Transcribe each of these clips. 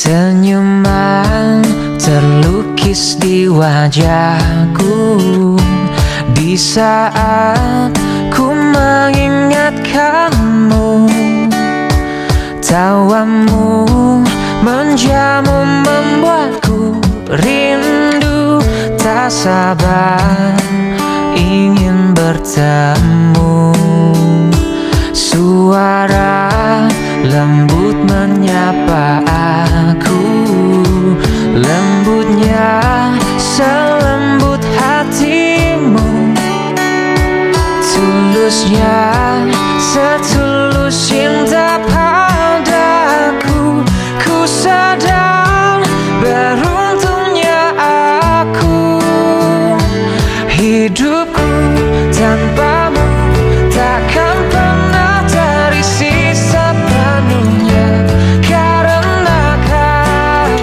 Senyuman terlukis di wajahku di saat ku mengingatkanmu. Tawamu menjamu membuatku rindu, tak sabar ingin bertemu. Suara lembut menyapa aku, lembutnya selembut hatimu, tulusnya setulus cinta padaku. Ku sadar beruntungnya aku, hidupku tanpamu takkan pernah terisi sepenuhnya, karena kau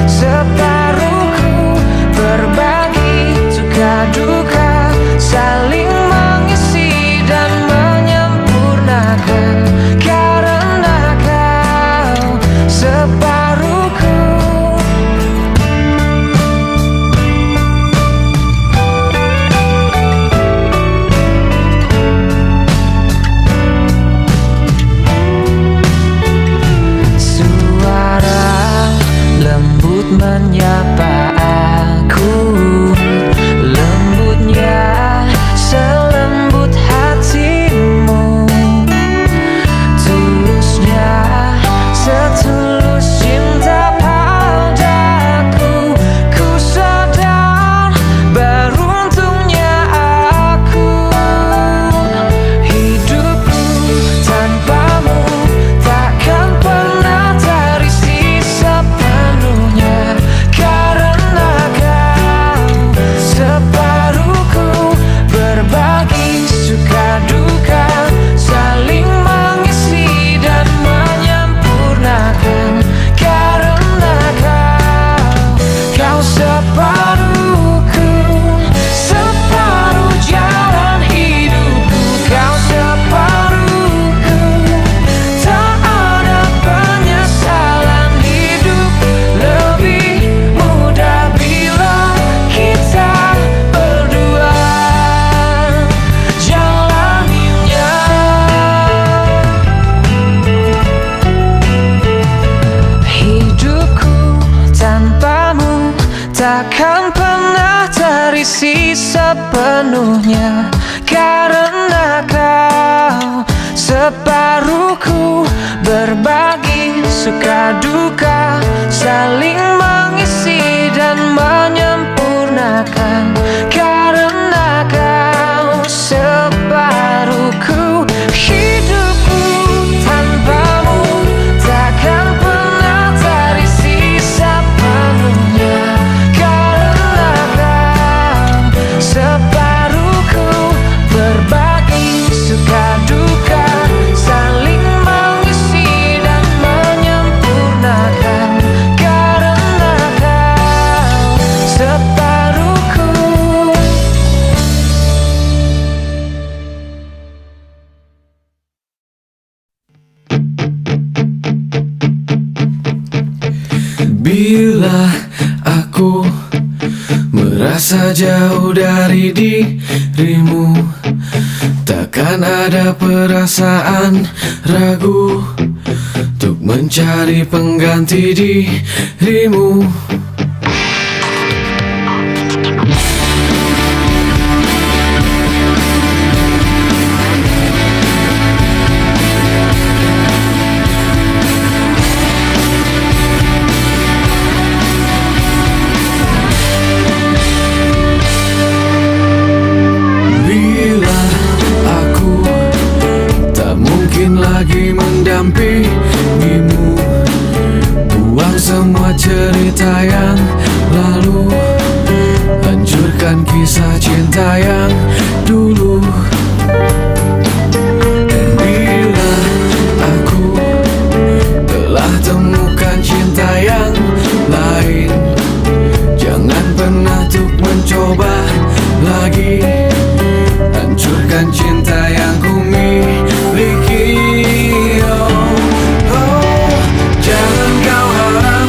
separuhku, berbagi suka duka, saling mengisi dan menyempurnakan, karena kau separuhku. Menyapa aku, lembutnya selembut hatimu, tulusnya setulus cinta padaku. Ku sadar beruntungnya aku, hidupku tanpamu takkan pernah terisi sepenuhnya, karena kau separuhku, berbagi suka duka, saling mengisi dan menyempurnakan, karena kau separuhku, separuh jalan hidupku. Kau separuhku, tak ada penyesalan, hidup lebih mudah bila kita berdua jalaninya. Hidupku tanpamu takkan pernah terisi sepenuhnya, karena kau separuhku, berbagi suka duka, saling mengisi dan menyempurnakan, karena kau separuhku. Hidupku tanpamu takkan pernah terisi sepenuhnya, karena kau separuhku, berbagi suka duka, saling mengisi dan menyempurnakan, karena kau separuhku. Bila aku merasa jauh dari dirimu, takkan ada perasaan ragu untuk mencari pengganti dirimu. Lagi mendampingimu, buang semua cerita yang lalu, hancurkan kisah cinta yang dulu. Dan bila aku telah temukan cinta yang lain, jangan pernah untuk mencoba lagi, hancurkan cinta yang ku miliki. Jangan kau harap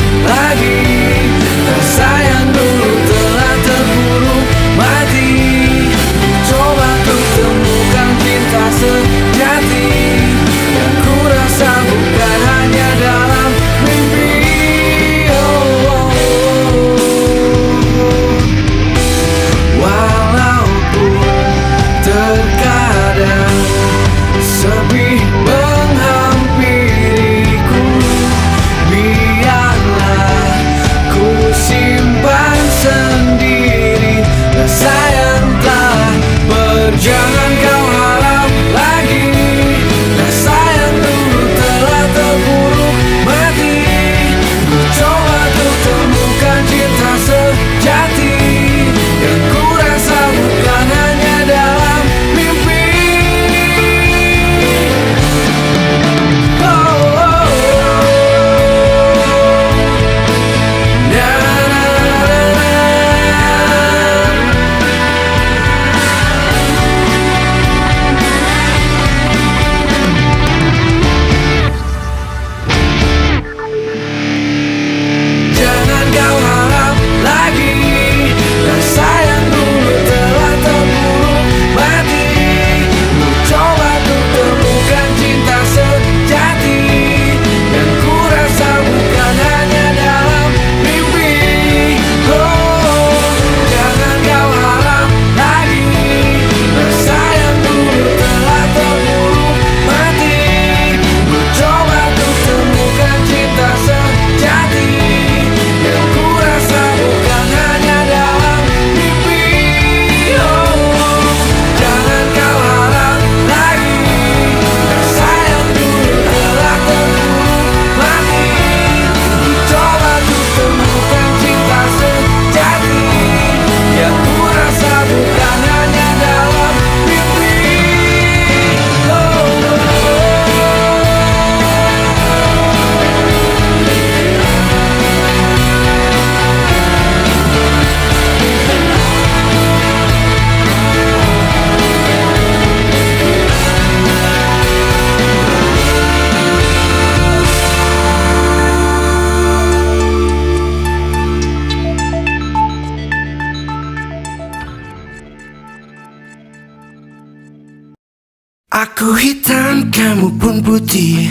Aku hitam, kamu pun putih.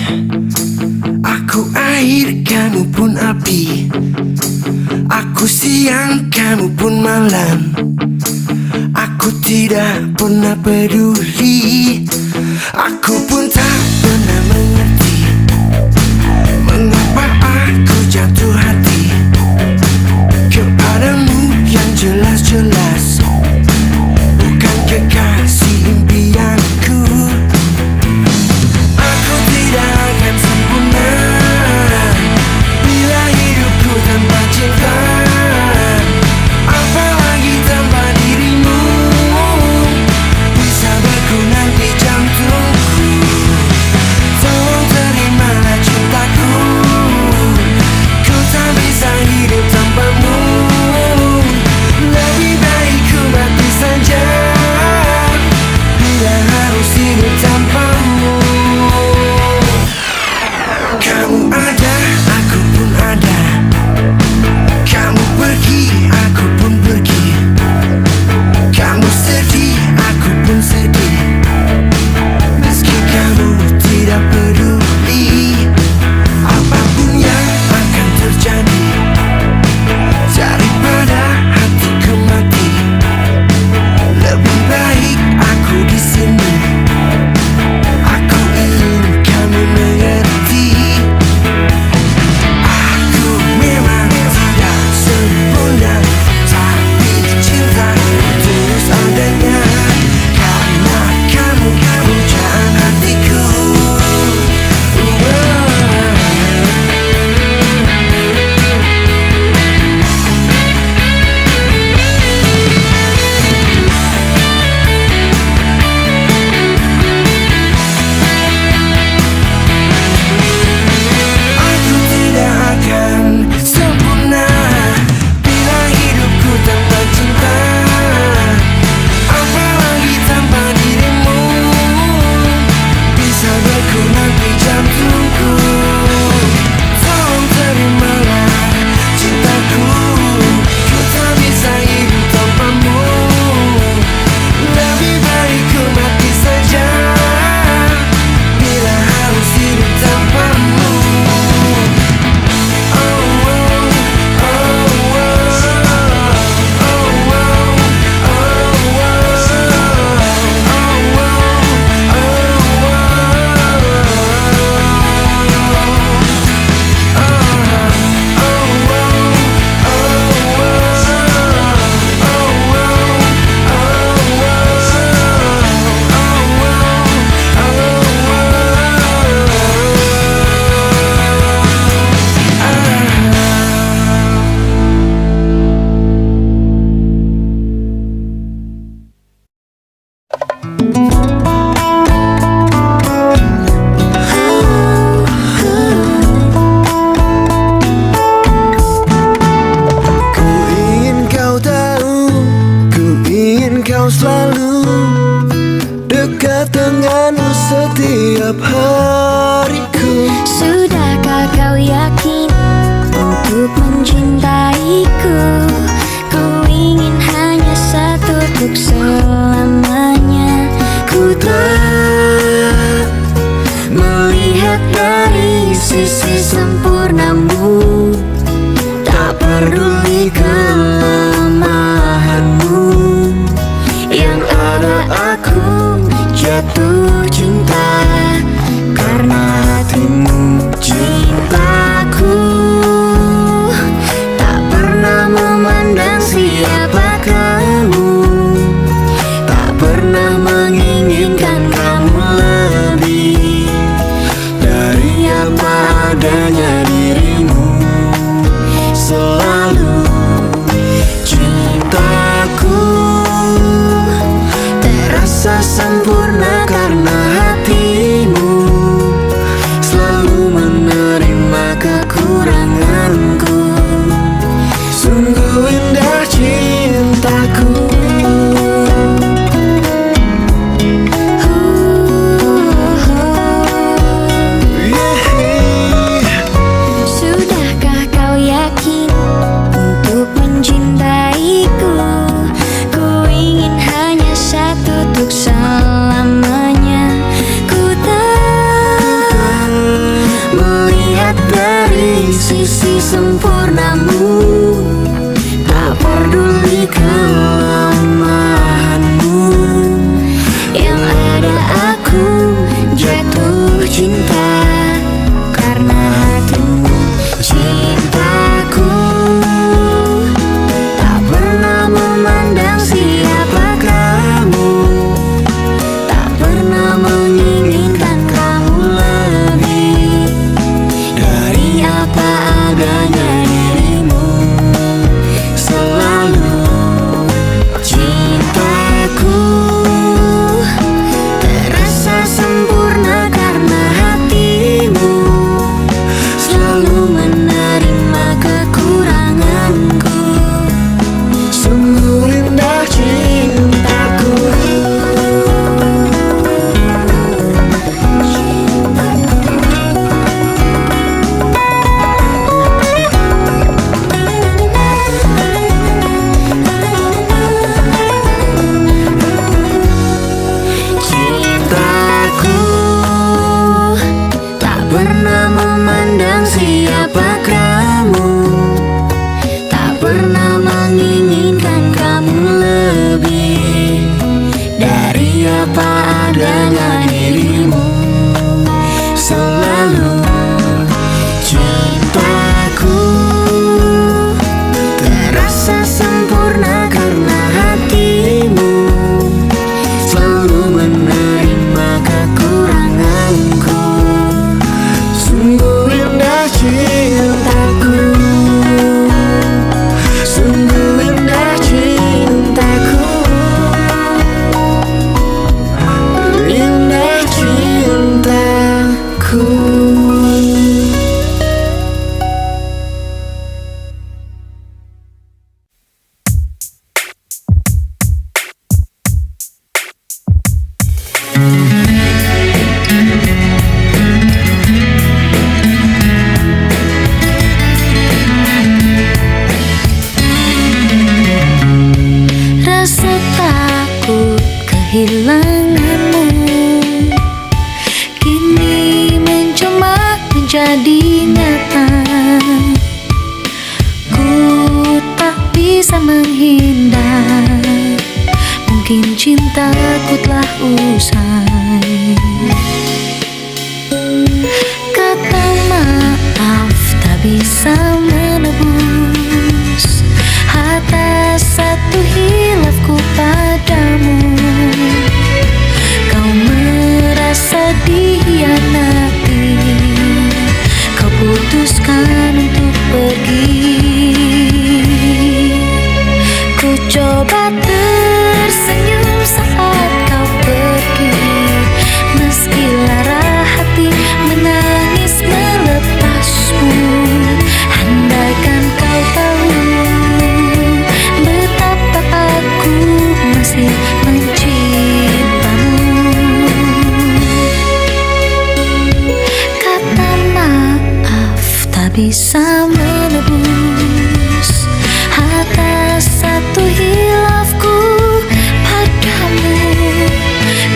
Aku air, kamu pun api. Aku siang, kamu pun malam. Aku tidak pernah peduli. Aku pun tak pernah mengerti mengapa aku jatuh hati kepadamu yang jelas-jelas bukan kekasih impianku. Aku tidak akan sempurna bila hidupku tanpa cinta, apalagi tanpa dirimu. Bisa berguna di jantungku, tolong terimalah cintaku. Ku tak bisa hidup tanpamu. Lebih baik ku mati saja bila harus hidup tanpamu. Kamu ada, aku pun ada. Kamu pergi, aku pun pergi. Kamu sedih, aku pun sedih. Meski kamu tidak peduli apapun yang akan terjadi, daripada hatiku mati, lebih baik aku di sini. Aku ingin kamu mengerti. Aku memang tidak sempurna, tapi cinta tulus adanya. Karena kamu pujaan hatiku. Aku tidak akan sempurna bila hidupku tanpa cinta, apalagi tanpa dirimu. Bisa berguna di jantungku, tolong terimalah cintaku. Ku tak bisa hidup tanpamu. Lebih baik ku mati saja bila harus hidup tanpamu. Ku ingin kau tahu, ku ingin kau selalu dekat denganmu setiap hariku. Sudahkah kau yakin untuk mencintaiku? Ku ingin hanya satu untuk selamanya. Ku tak melihat dari sisi sempurnamu, tak peduli kelemahanmu. Yang ada aku jatuh cinta karena hatimu. Cintaku tak pernah memandang siapa kamu, tak pernah menginginkan kamu lebih dari apa adanya dirimu. Selalu cintaku terasa sempurna karena hatimu selalu menerima kekuranganku. Sungguh indah cintaku. terlihat dari sisi sempurnamu. Tak peduli kelemahanmu, yang ada aku jatuh cinta karena hatimu. Cintaku tak pernah memandang siapa kamu, tak pernah menginginkan kamu lebih dari apa adanya dirimu. Selalu cintaku terasa sempurna karena hatimu selalu menerima kekuranganku. Sungguh indah cintaku. Cintaku tak pernah memandang siapa kamu, tak pernah menginginkan kamu lebih dari apa adanya dirimu. Selalu cintaku terasa sempurna karena hatimu selalu menerima kekuranganku. Sungguh indah cintaku. Sungguh indah cintaku. Indah cintaku. Rasa takut kehilanganmu kini menjelma menjadi nyata. Ku tak bisa menghindar, mungkin cintaku telah usai. Kata maaf tak bisa menebus atas satu hilafku padamu. Kau merasa dihianati, kau putuskan untuk pergi. Ku coba tersenyum saat kau pergi, meski lara hati menangis melepasmu. Andaikan kau tahu betapa aku masih mencintamu. Kata maaf tak bisa menebus atas satu hilafku padamu.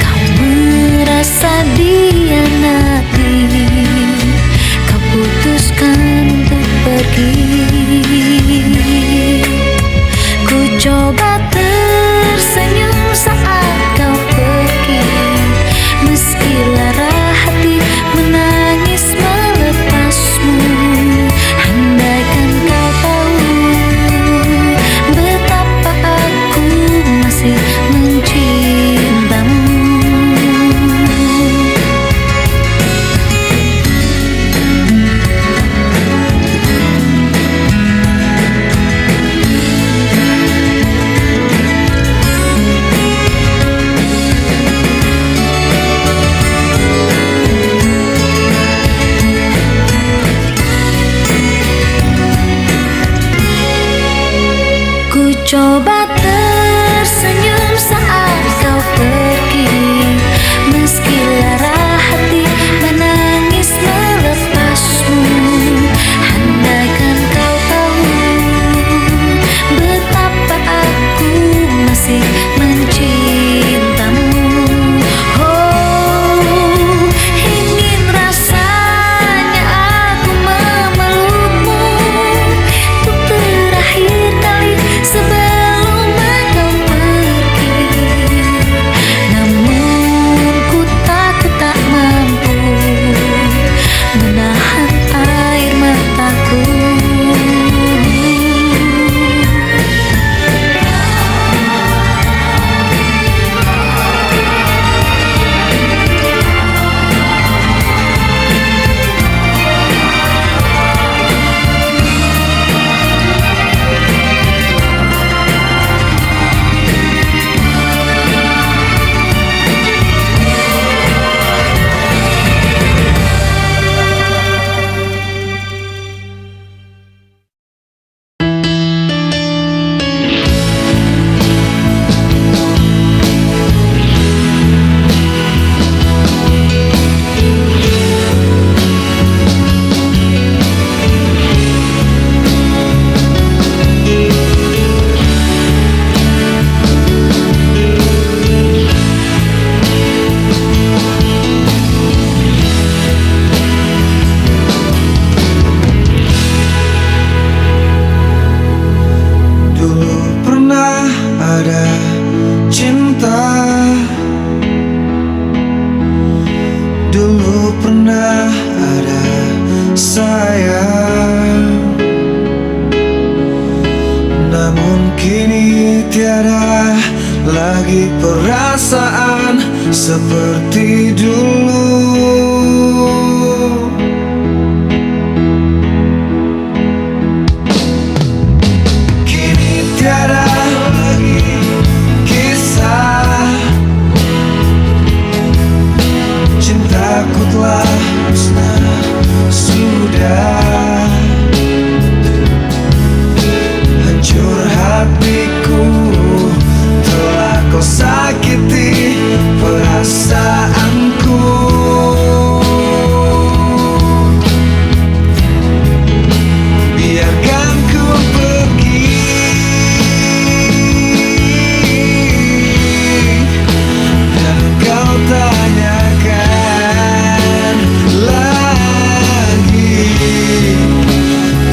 Kau merasa dihianati, kau putuskan untuk pergi. Ku coba tersenyum saat kau pergi, meski lara hati menangis melepasmu. Andaikan kau tahu betapa aku masih mencintamu. Ku coba tersenyum saat kau pergi, meski lara hati menangis melepasmu. Andaikan kau tahu betapa aku masih mencintamu. Oh, ingin rasanya aku sayang. Namun kini tiada lagi perasaan seperti dulu. Kini tiada lagi kisah, cintaku telah musnah sudah. Hancur hatiku, telah kau sakiti perasaanku. Biarkan ku pergi, dan kau tanyakan lagi.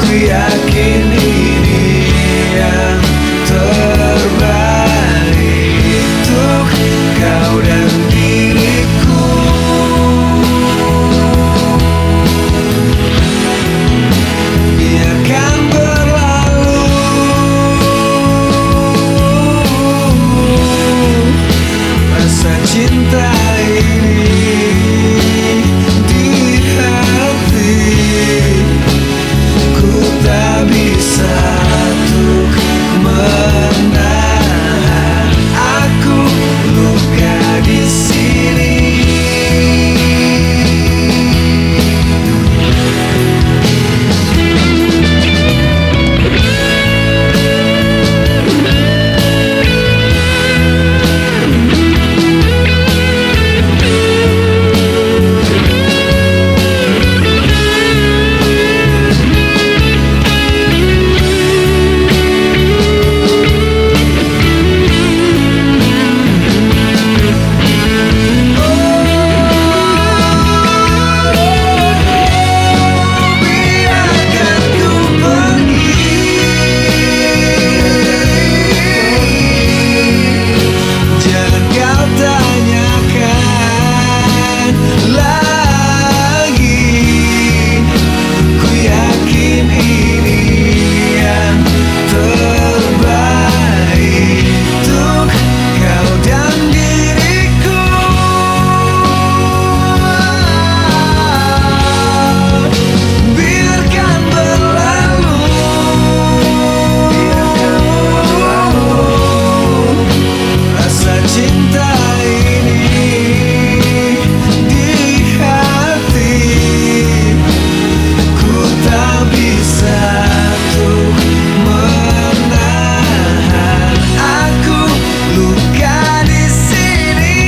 Ku yakin ini yang terbaik untuk kau dan diriku. Biarkan berlalu rasa cinta ini di hati. Ku tak bisa untuk menahan, aku luka di sini. Biarkan ku pergi, jangan kau tanyakan lagi. Ku yakin ini yang terbaik untuk kau dan diriku. Biarkan berlalu rasa cinta ini di hati. Ku tak bisa untuk menahan, aku luka di sini.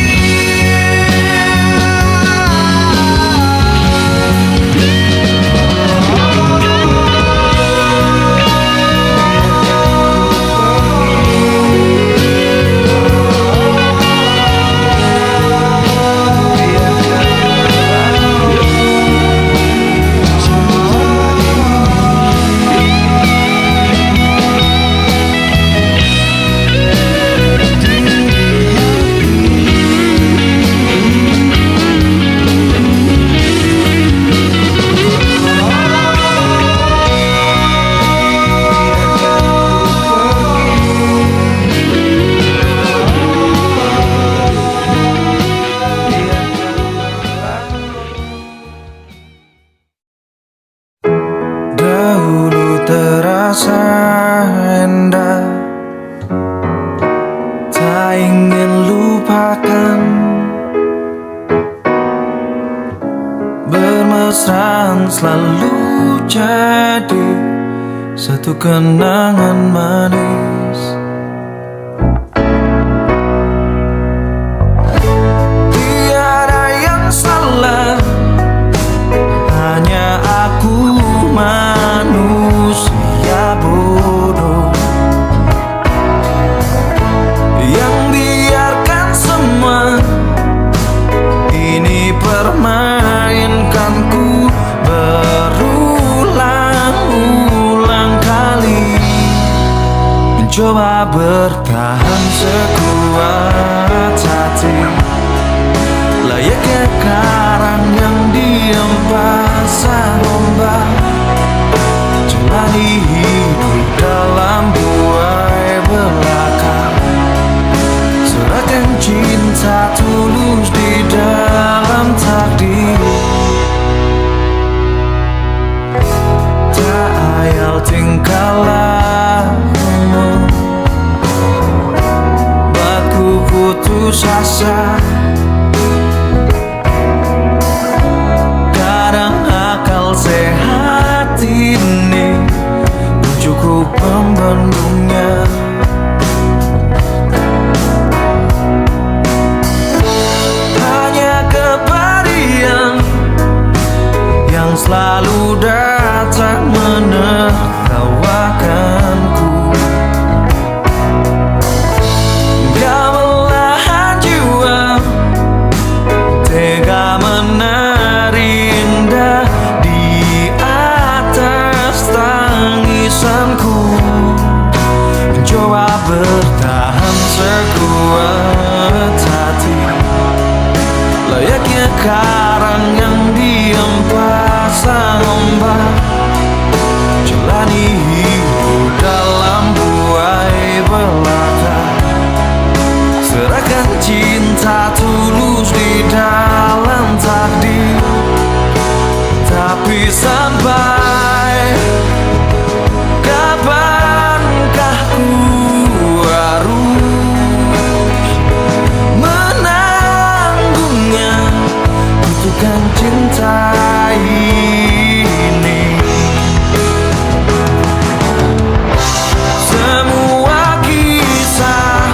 Dahulu terasa indah, tak ingin lupakan. Bermesraan selalu jadi satu kenangan manis. Tiada yang salah, hanya aku manusia bodoh yang biarkan semua ini permainkanku berulang-ulang kali. Mencoba bertahan sekuat hati, layaknya karang yang dihempas ombak. pembendungnya. Hanya kepergian yang selalu datang menertawakanku. Gamelan jiwa tega menari indah di atas tangisanku, mencoba bertahan sekuat hati, layaknya karang yang diam pasang ombak, jalani hidup dalam buai belaka, serahkan cinta tulus di dalam takdir. Tapi sampai kapankah ku harus menanggungnya, butuhkan cinta ini. Semua kisah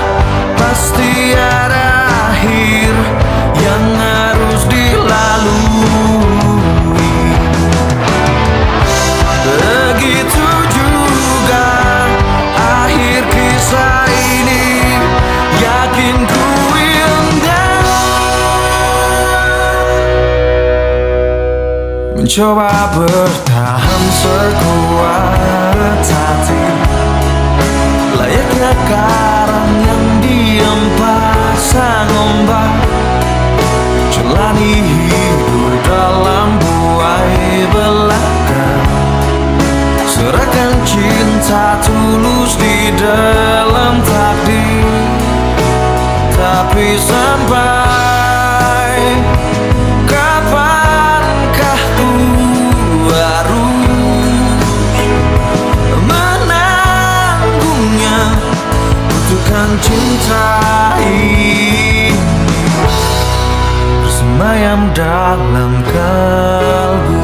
pasti ada akhir yang harus dilalui. Begitu juga akhir kisah ini, yakin ku indah. Mencoba bertahan sekuat hati, layaknya karang yang diam pasang ombak, jalani hidup dalam buai belaka, serahkan cinta tulus di dalam takdir. Tapi sampai kapankah ku harus menanggungnya, butuhkan cinta ini bersemayam dalam kalbu.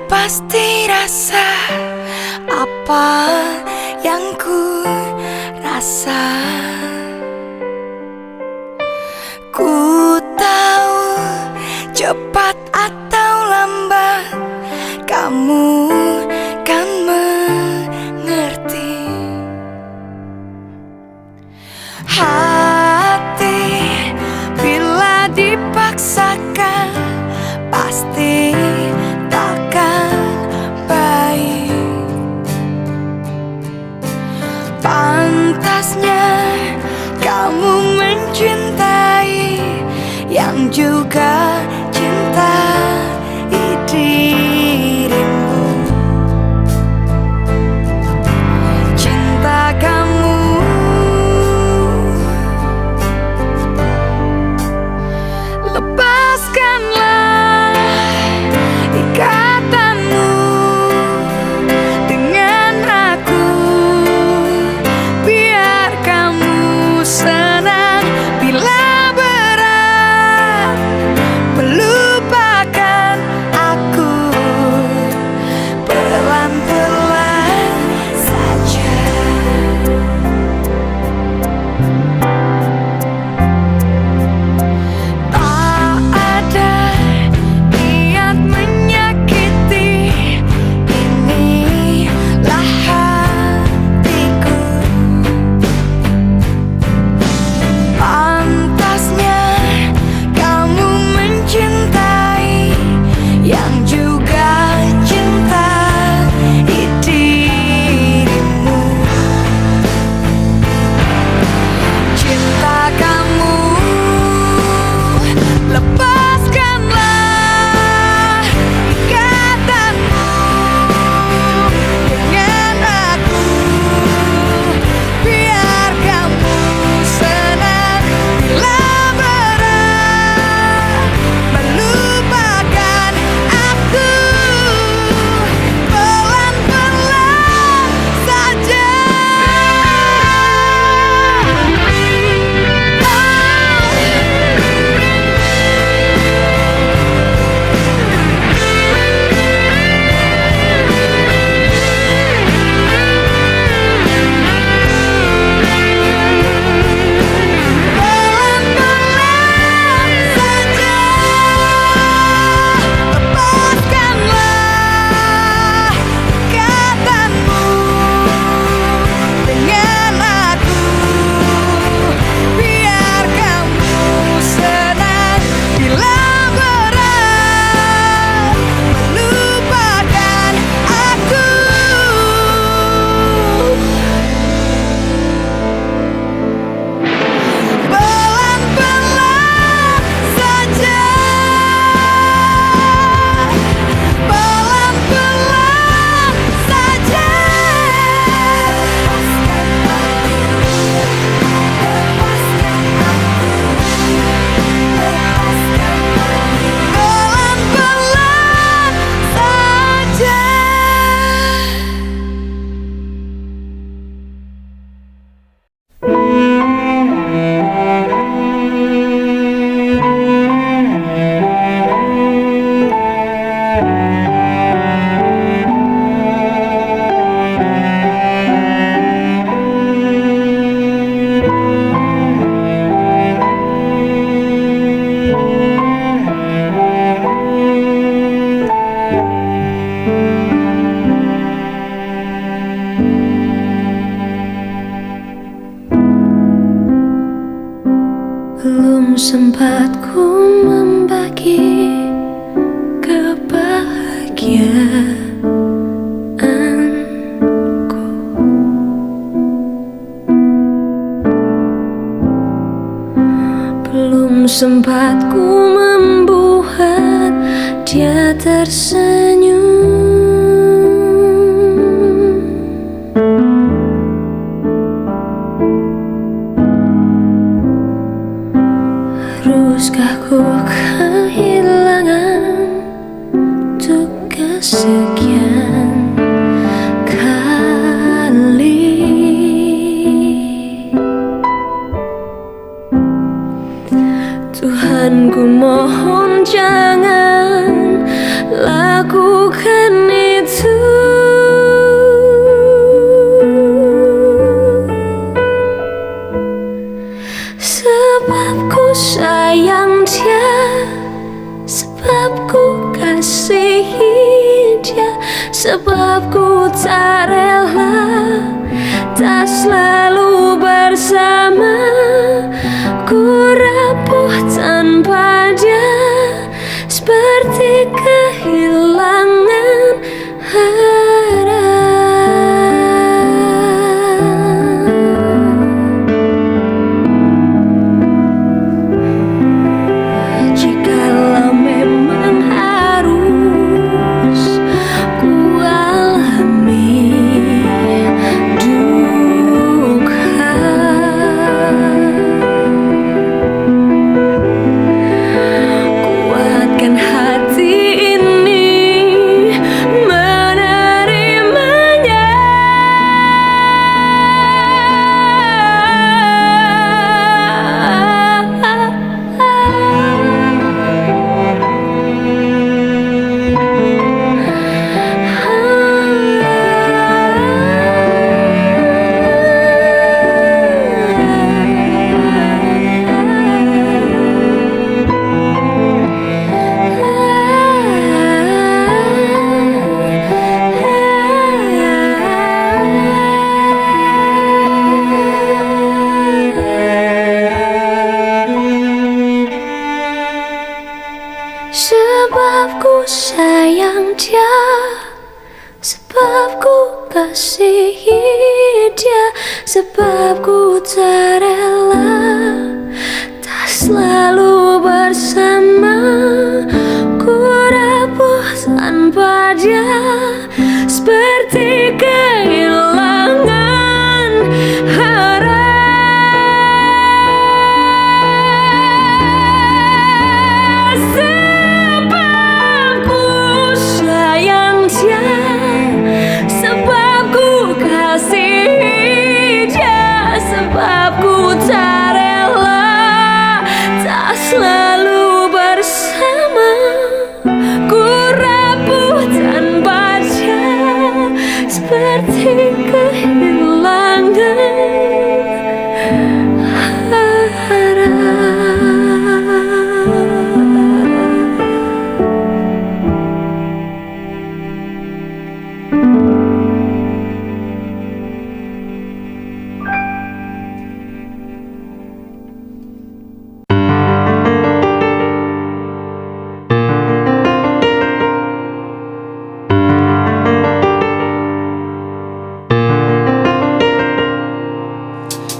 Pasti rasa apa yang ku rasa. Ku tahu cepat atau lambat kamu kan mengerti. Hati bila dipaksakan pasti takkan baik. Pantasnya kamu mencintai yang juga cintai dirimu. sempat ku membuat dia tersenyum. Haruskah ku kehilangan untuk kesekian kali? Tuhan, ku mohon jangan lakukan itu. Sebab ku sayang dia, sebab ku kasihi dia, sebab ku tak rela tak selalu bersama. Ku rapuh tanpa dia, seperti kehilangan arah. Jikalau memang harus ku alami duka, kuatkan hati ini menerimanya. Sebab ku sayang dia, sebab ku kasihi dia, sebab ku tak rela tak selalu bersama. Ku rapuh tanpa dia, seperti kehilangan arah. Sebab ku sayang dia, sebab ku kasihi dia, sebab ku tak rela tak selalu bersama. Ku rapuh tanpa dia, seperti kehilangan arah.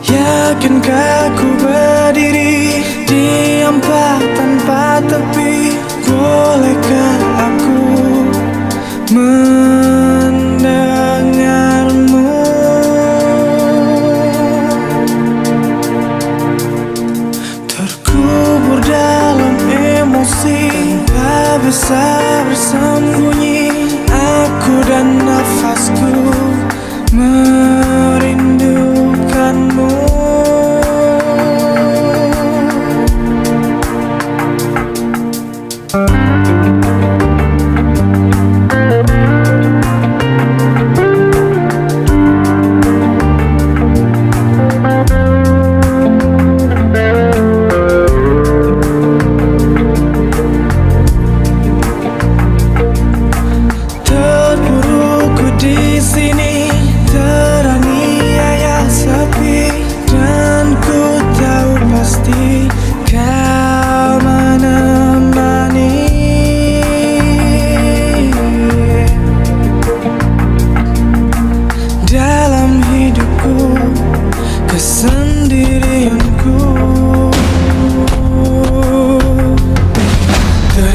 Yakinkah ku berdiri di empat tanpa tepi? Bolehkah aku mendengarmu? Terkubur dalam emosi, tanpa bisa bersembunyi. Aku dan nafasku merindukanmu.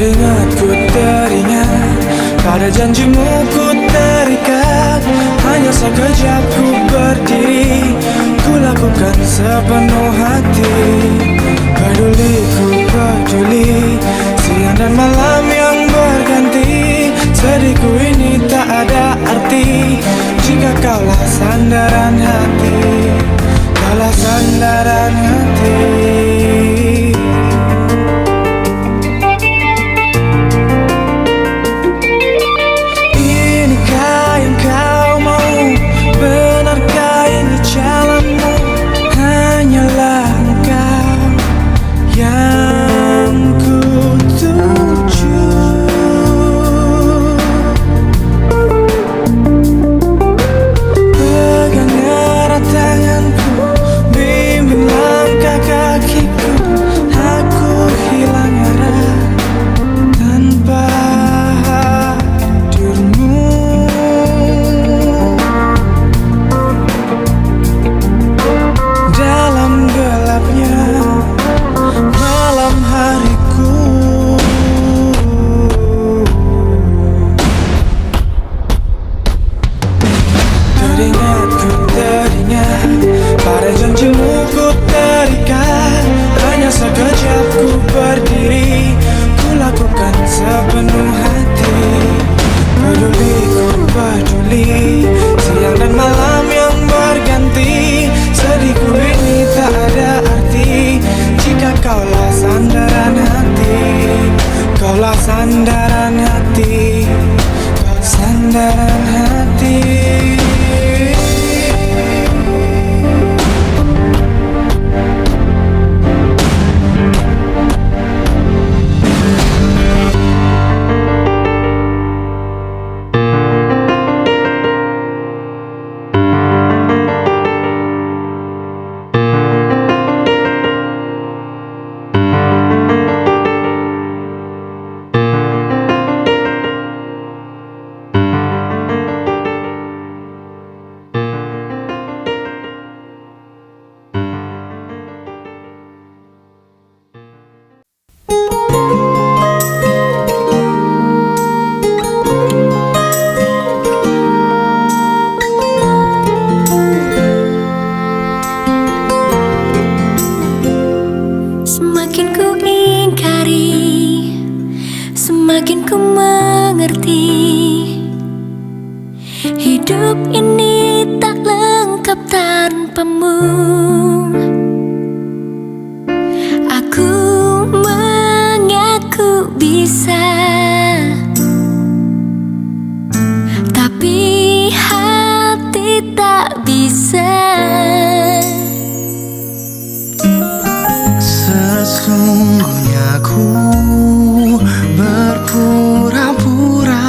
Teringat ku teringat, pada janjimu ku terikat. Hanya sekejap ku berdiri, ku lakukan sepenuh hati. Peduli ku peduli, siang dan malam yang berganti. Sedihku ini tak ada arti jika kaulah sandaran hati, kaulah sandaran hati. Inikah yang kau mau? Benarkah ini jalanmu? Hanyalah engkau yang ku tuju. Pegang erat tanganku, bimbing langkah kakiku. Aku hilang arah tanpa hadirmu. Dalam gelapnya malam hariku, teringat ku teringat, pada janjimu ku terikat. Hanya sekejap ku berdiri, ku lakukan sepenuh hati. Peduli ku peduli, siang dan malam yang berganti. Sedihku ini tak ada arti jika kaulah sandaran hati, kaulah sandaran hati, sandaran hati. Semakin ku ingkari, semakin ku mengerti. Hidup ini tak lengkap tanpamu. Aku mengaku bisa, tapi hati tak bisa. Sesungguhnya ku berpura-pura,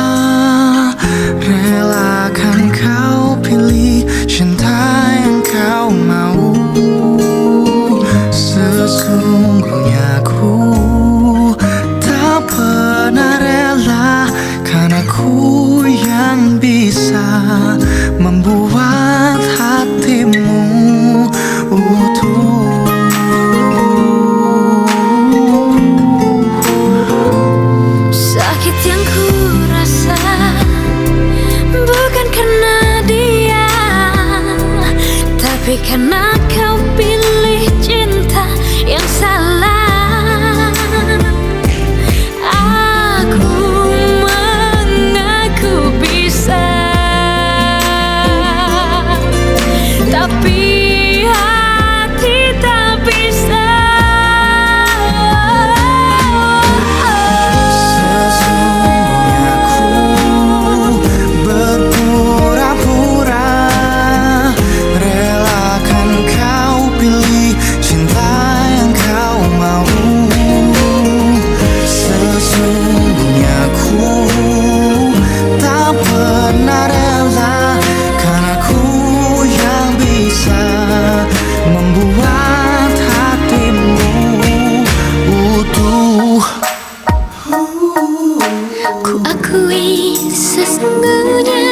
relakan kau pilih cinta yang kau mau. Sesungguhnya ku tak pernah rela, karena ku yang bisa membuat hatimu utuh. Sakit yang ku rasa bukan karena dia, tapi karena kau pilih cinta yang salah. Aku mengaku bisa, tapi hati tak bisa. Sesungguhnya ku berpura-pura, relakan kau pilih cinta yang kau mau. Sesungguhnya ku tak pernah rela, karena ku yang bisa membuat hatimu utuh. Ku akui sesungguhnya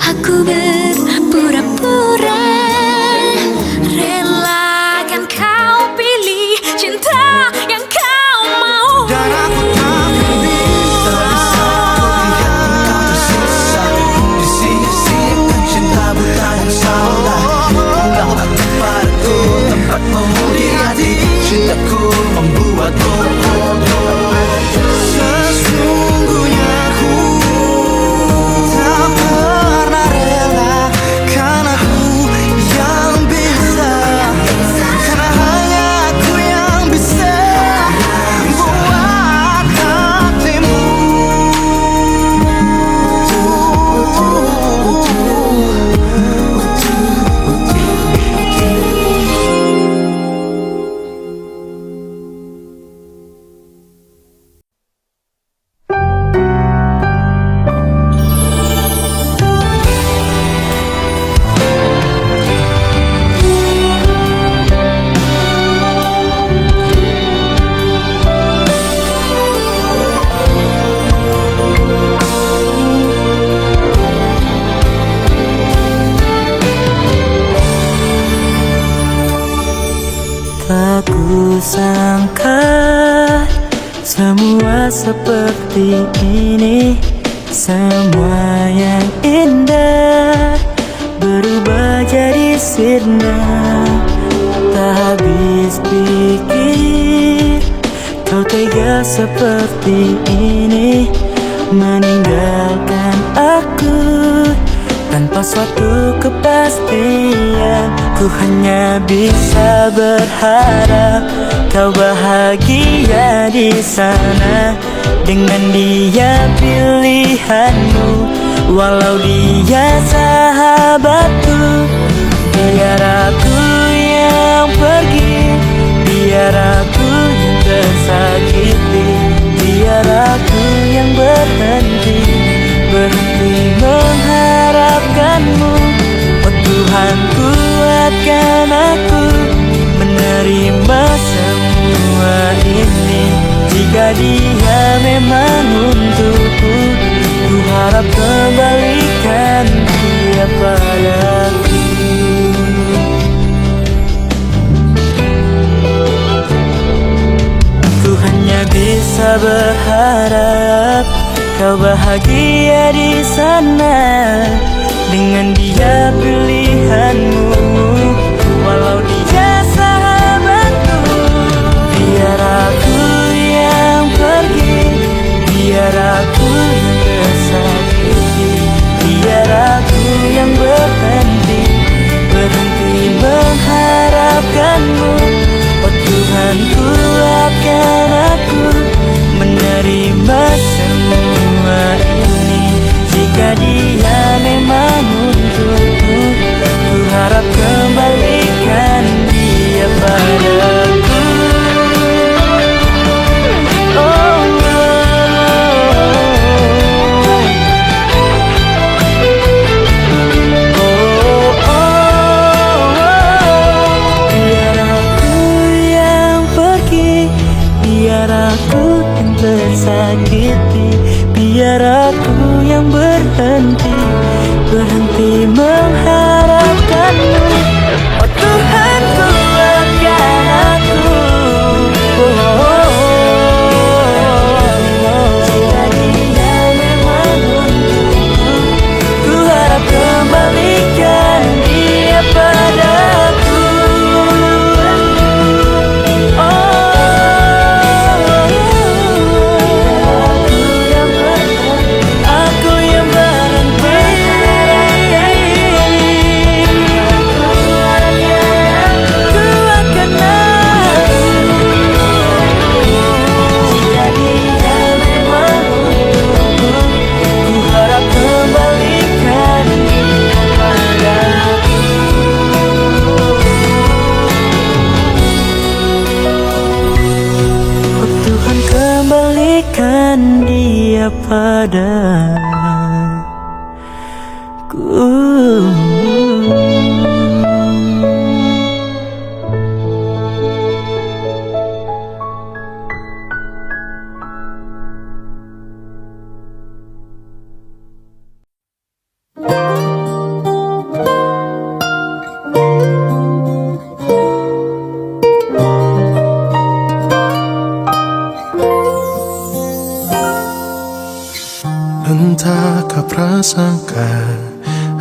aku berpura-pura, relakan kau pilih cinta yang kau mau. Dan aku tak sangka semua seperti ini. Semua yang indah berubah jadi sirna. Tak habis pikir kau tega seperti ini, meninggalkan aku tanpa suatu kepastian. Ku hanya bisa berharap kau bahagia di sana dengan dia pilihanmu, walau dia sahabatku. Biar aku yang pergi, biar aku yang tersakiti, biar aku yang berhenti mengharapkanmu. Oh Tuhan, kuatkan aku menerima semua ini. Jika dia memang untukku, ku harap kembalikan dia padaku. Ku hanya bisa berharap kau bahagia di sana dengan dia pilihanmu, walau dia sahabatku. Biar aku yang pergi, biar aku yang tersakiti, biar aku yang berhenti mengharapkanmu. Oh Tuhan, kuatkan aku menerima semua ini. Jika dia memang untukku, ku harap kembalikan dia padaku. Oh, biar aku yang pergi, biar aku yang tersakiti, biar aku yang berhenti mengharapkanmu. Oh Tuhan, kuatkan aku. Jika dia memang untukku, ku harap kembalikan dia padaku. Aku yang berhenti, kuatkan aku. Jika dia memang untukku, ku harap kembalikan dia padaku. Oh Tuhan, kembalikan dia padaku. Entahkah prasangka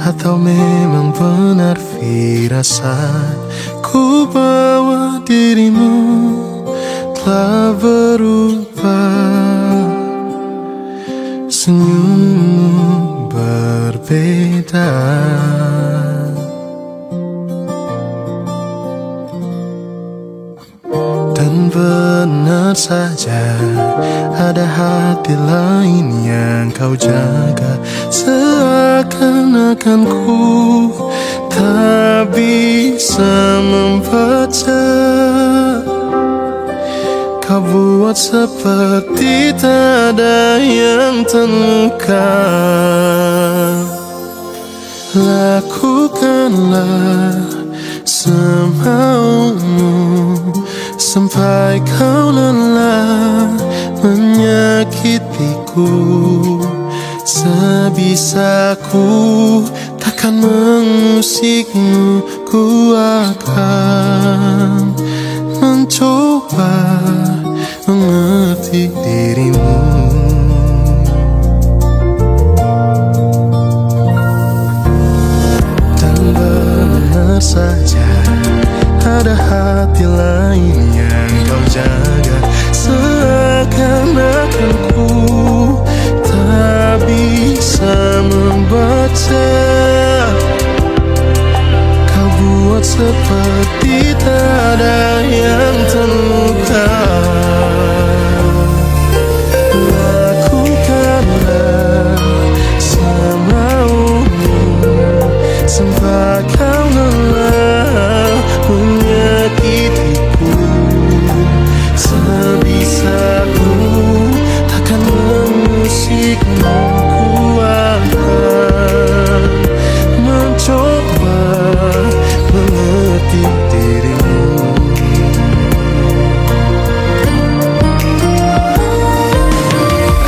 atau memang benar firasat, ku bawa dirimu telah berubah. Senyummu berbeda, dan benar saja ada hati lain yang kau jaga. Seakan-akan ku tak bisa membaca. Kau buat seperti tak ada yang terluka. Lakukanlah semaumu sampai kau lelah menyakitiku. Sebisaku takkan mengusikmu, ku akan mencoba mengerti dirimu. Dan benar saja ada hati lain yang kau jaga. Seakan-akan ku tak bisa membaca. Kau buat seperti tak ada yang terluka. Lakukanlah semaumu sampai kau lelah menyakitiku. Sebisaku takkan mengusikmu. Ku akan mencoba mengerti dirimu.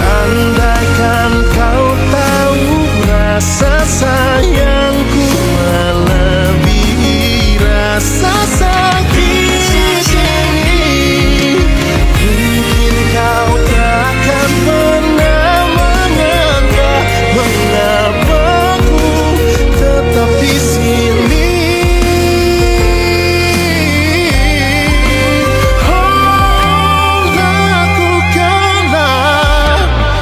Andaikan kau tahu rasa sayangku melebihi rasa sakit ini, mungkin kau takkan pernah menyangka mengapa ku tetap di sini. Oh, lakukanlah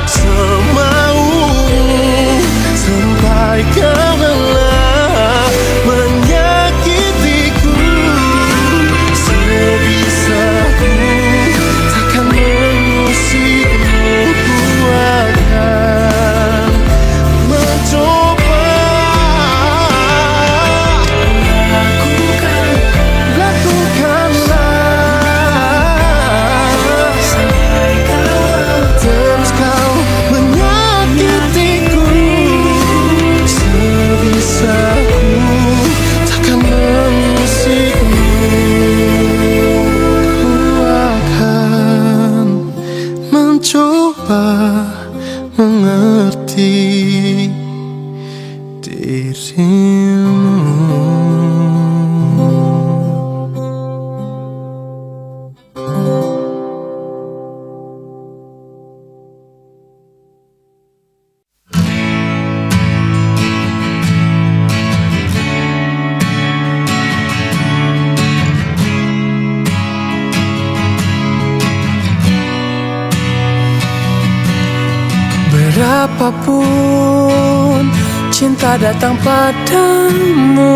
semaumu sampai kau lelah menyakitiku. Sebisaku takkan mengusikmu. Ku akan mencoba. Lakukanlah sampai terus kau menyakitiku. Sebisaku takkan mengusikmu. Ku akan mencoba mengerti dirimu. Berapapun cinta datang padamu,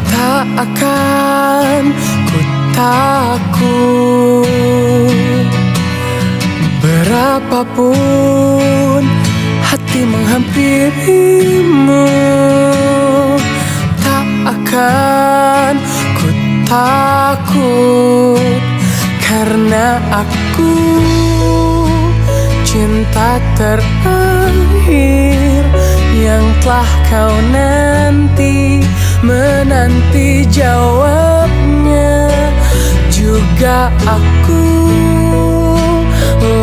tak akan ku takut. Berapapun hati menghampirimu, tak akan ku takut. Karena aku cinta terakhir yang telah kau nanti, menanti jawabnya. Juga aku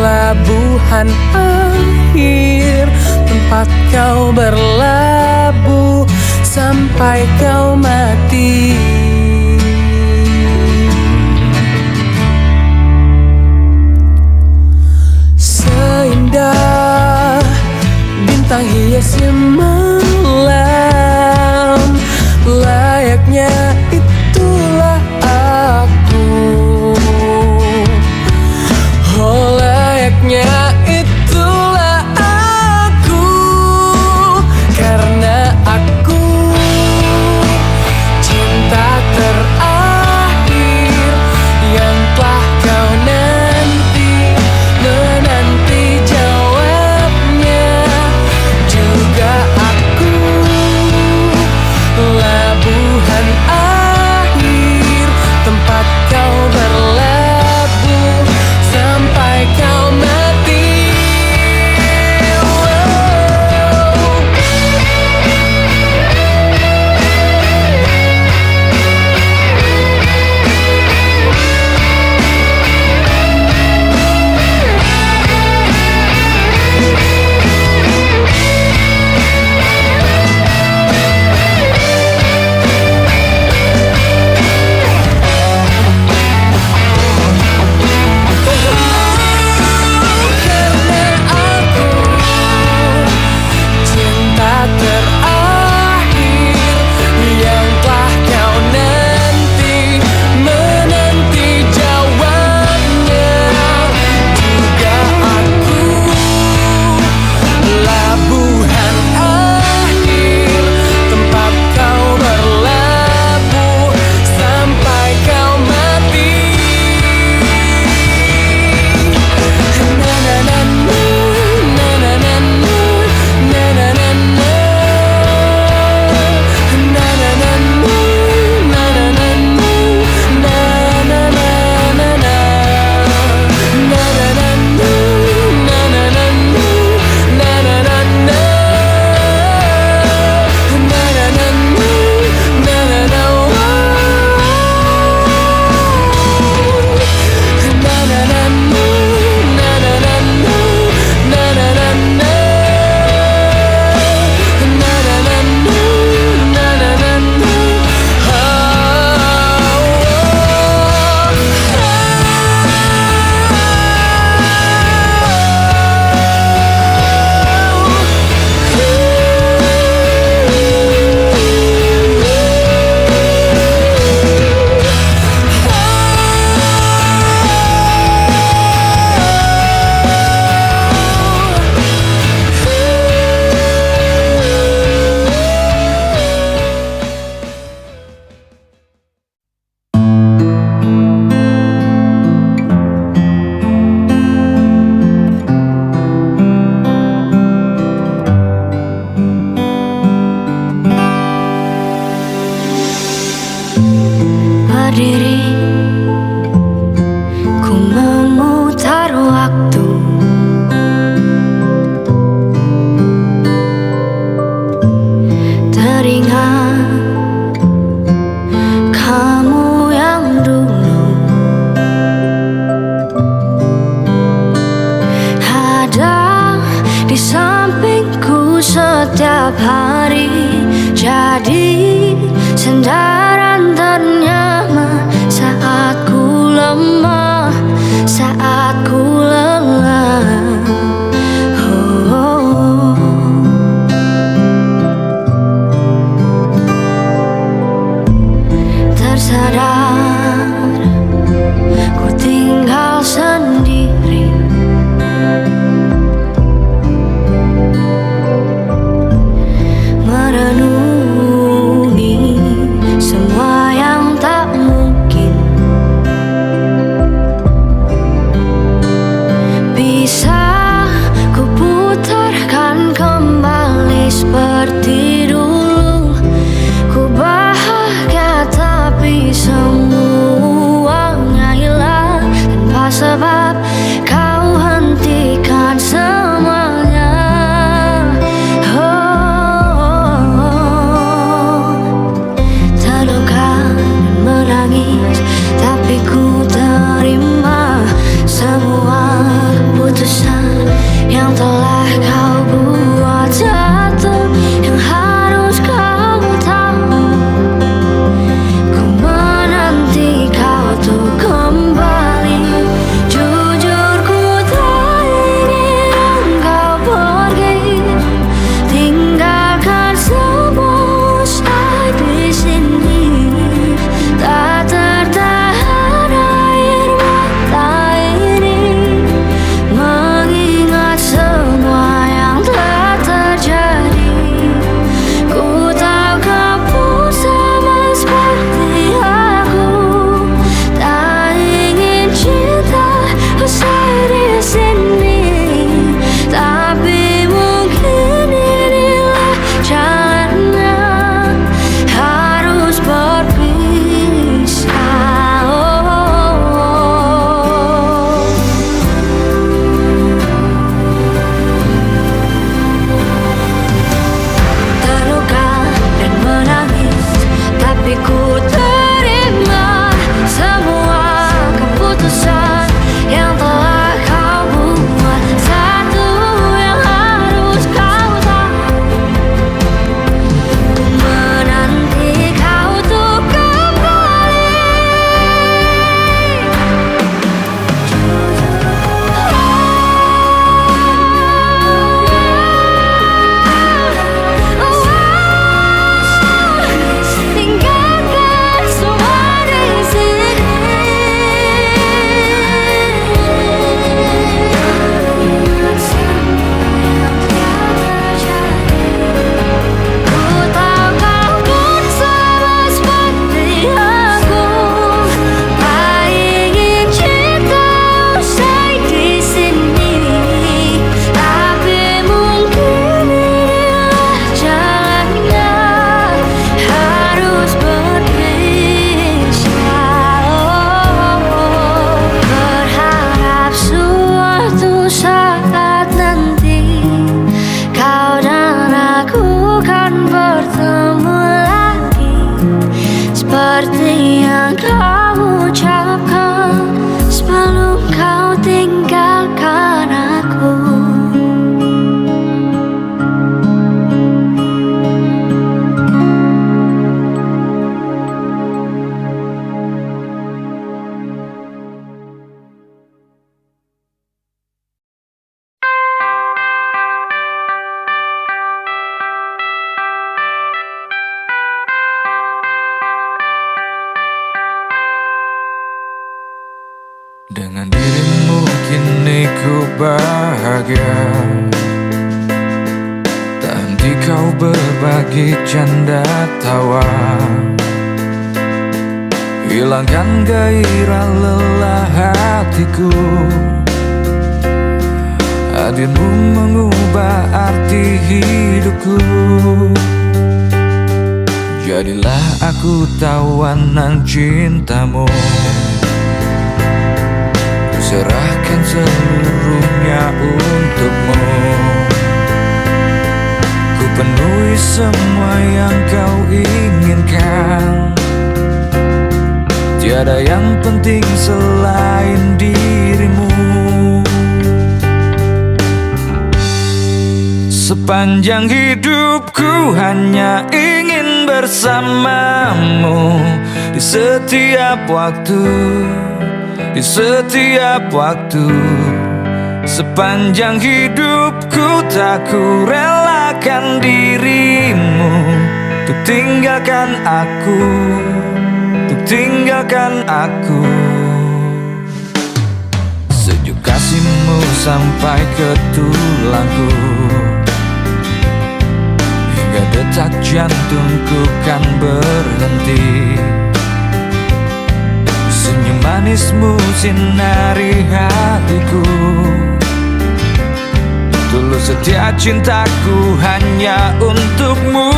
labuhan akhir, tempat kau berlabuh sampai kau mati. Seindah bintang hias malam, layaknya itulah aku. Oh, layaknya itulah aku. Karena aku cinta terakhir yang telah kau nanti, menanti jawabnya. Juga aku setiap hari jadi sandaran ternyaman saat ku lemah, saat ku lelah. Tersadar ku tinggal sendiri, merenungi semua yang tak mungkin bisa ku putarkan kembali seperti dulu. Ku bahagia tapi semuanya hilang tanpa sebab kau hentikan semuanya. Terluka dan menangis tapi ku terima semua keputusan yang telah kau buat. Satu yang harus kau tahu, ku menanti kau tuh kembali. Jujur ku tak ingin engkau pergi, tinggalkan semua usai di sini. Tak tertahan air mata ini mengingat semua yang telah terjadi. Ku tahu kau pun sama seperti aku, tak ingin cinta usai di sini. Tapi mungkin inilah jalannya, harus berpisah. Terluka dan menangis tapi ku terima semua keputusan yang telah kau buat. Satu yang harus kau tahu, ku menanti kau tuh kembali. Tinggalkan semua di sini. Ku tahu kau pun sama seperti aku, tak ingin cinta usai di sini. Tapi mungkin inilah jalannya, harus berpisah. Berharap suatu saat nanti kau dan aku kan bertemu lagi, seperti yang kau ucapkan sebelum kau tinggalkan aku. Dengan dirimu kini ku bahagia, tak henti kau berbagi canda tawa, hilangkan gairah lelah hatiku. Hadirmu mengubah arti hidupku. Jadilah aku tawanan cintamu, ku serahkan seluruhnya untukmu. Ku penuhi semua yang kau inginkan, tiada yang penting selain dirimu. Sepanjang hidupku hanya ingin bersamamu di setiap waktu, di setiap waktu. Sepanjang hidupku tak ku relakan dirimu untuk tinggalkan aku, untuk tinggalkan aku. Sejuk kasihmu sampai ke tulangku, hingga detak jantungku kan berhenti. Senyum manismu sinari hatiku, tulus setia cintaku hanya untukmu.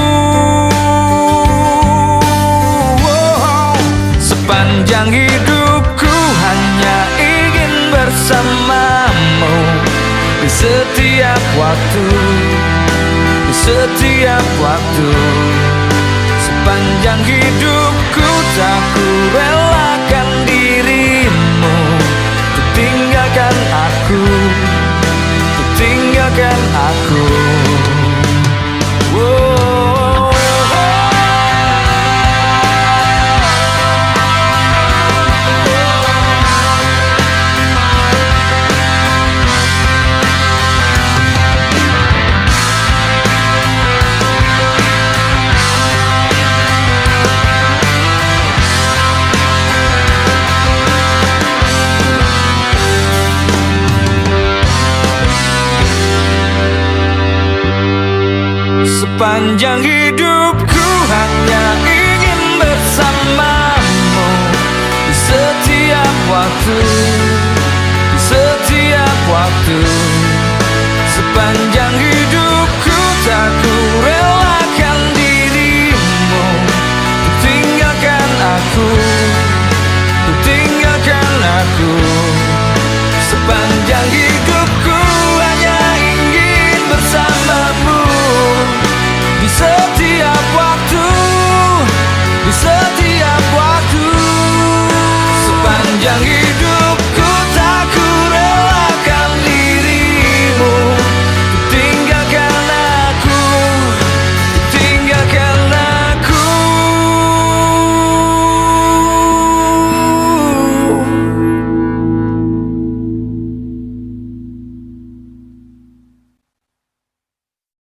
Sepanjang hidupku hanya ingin bersamamu di setiap waktu, di setiap waktu. Sepanjang hidupku tak ku relakan dirimu untuk tinggalkan aku, untuk tinggalkan aku. Sepanjang hidupku hanya ingin bersamamu di setiap waktu, di setiap waktu. Sepanjang hidupku tak ku relakan dirimu untuk tinggalkan aku, untuk tinggalkan aku. Sepanjang hidupku hanya ingin bersamamu di setiap waktu, di setiap waktu. Sepanjang hidup